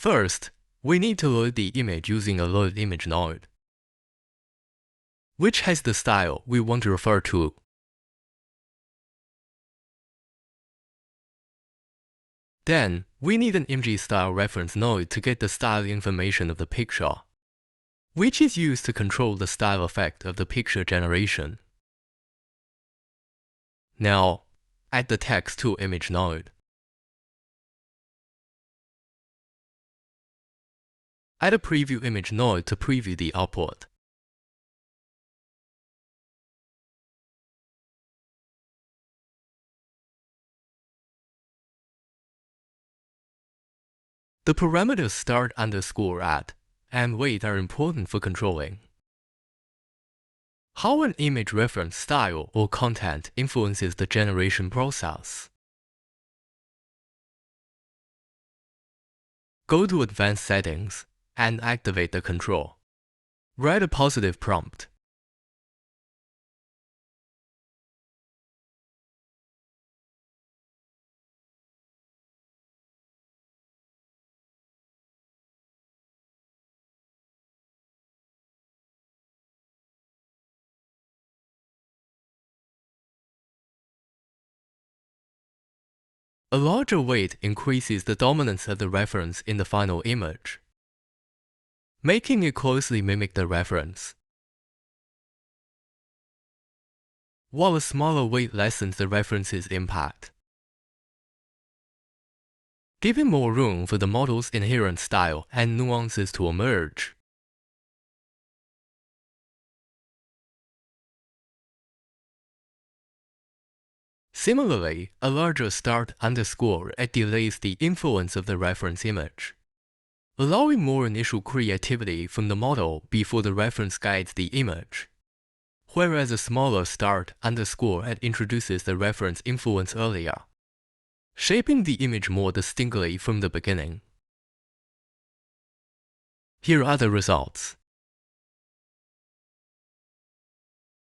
First, we need to load the image using a load image node, which has the style we want to refer to. Then, we need an image style reference node to get the style information of the picture, which is used to control the style effect of the picture generation. Now, add the text to image node. Add a preview image node to preview the output. The parameters start, underscore, at, and wait are important for controlling how an image reference style or content influences the generation process. Go to Advanced Settings and activate the control. Write a positive prompt. A larger weight increases the dominance of the reference in the final image, making it closely mimic the reference, while a smaller weight lessens the reference's impact, giving more room for the model's inherent style and nuances to emerge. Similarly, a larger start underscore delays the influence of the reference image, allowing more initial creativity from the model before the reference guides the image, whereas a smaller start underscore introduces the reference influence earlier, shaping the image more distinctly from the beginning. Here are the results.